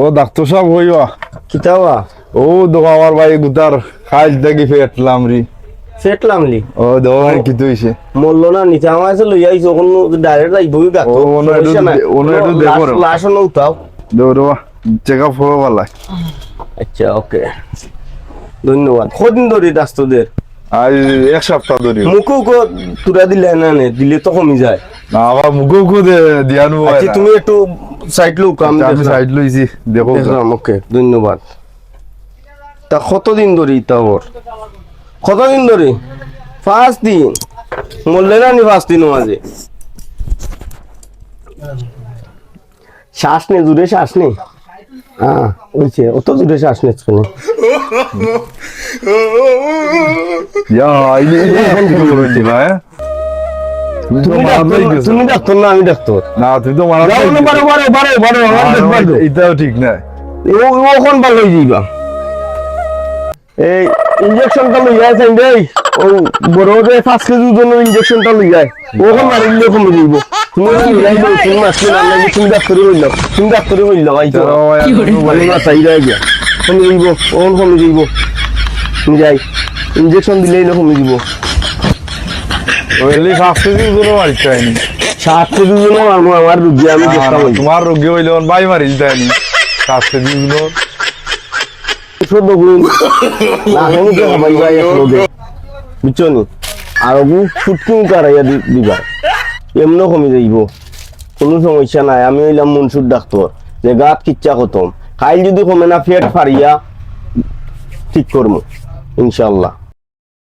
ও doctor সাহেব হইবা কিতাবা ও দেখো আমার ভাই গুতার খাইল দেখি ফেটলাম রি ফেটলাম লি ও দেখো ভাই কি হইছে মরলো না নিচে আমার কাছে লই আইছো কোন ডাইরেক্ট আইবো ও ওনো একটু দেখো লাশ না উঠাও দেখো চেক আপ হওয়া ভালো আচ্ছা ওকে ধন্যবাদ কদিন ধরে ডাক্তারদের আজ এক সপ্তাহ ধরে মুখও তুরা দিলে না নে দিলে তো কমে যায় না আবার মুখো দিয়ানো আচ্ছা তুমি একটু সাইড লুক আমি আমি সাইড লইছি দেখো দেখলাম ওকে ধন্যবাদ তা কতদিন ধরে তা ওর কতদিন ধরে 5 দিন মরলে না নি 5 দিন মাঝে শ্বাস নে জুড়ে শ্বাস নে হ্যাঁ ওইছে অত জুড়ে শ্বাস নে শুনে ইয়া আইলে কি করতে ভাই তুমি ডাক্তার না আমি ডাক্তার না তুই তো মারা এটাও ঠিক না ও কোন ভালো হয়ে যাইবা এই ইনজেকশনটা লই যায় সাইন্ডে ও বড়রে 5 কেজি জন্য ইনজেকশনটা লই যায় ওখান মারিলে কমে যাইব তুমি লাইব তুমি মাসলে না লাগি তুমি ডাক্তারি হইল আইছো বলে না চাই যায় গিয়া কমে যাইব ওন কমে যাইব তুমি যাই ইনজেকশন দিলেই না কমে যাইব ওইলি 5 কেজি জন্য মারতে আইনি 7 কেজি জন্য আমার রুগী আমি দেখতাম তোমার রোগী হইলে ওন বাই মারিল তাইনি 7 কেজি জন্য শুদ্ধ গুণ না আমি তো ভাই ভাই লোকে বুঝছনি আর ও ফুটকিং করাইয়া দিবা এমনও কমে যাইব কোনো সমস্যা নাই আমি হইলাম মনসুর ডাক্তার যে গাত কিচ্ছা খতম খাইল যদি কমে না পেট ফারিয়া ঠিক করবো ইনশাআল্লাহ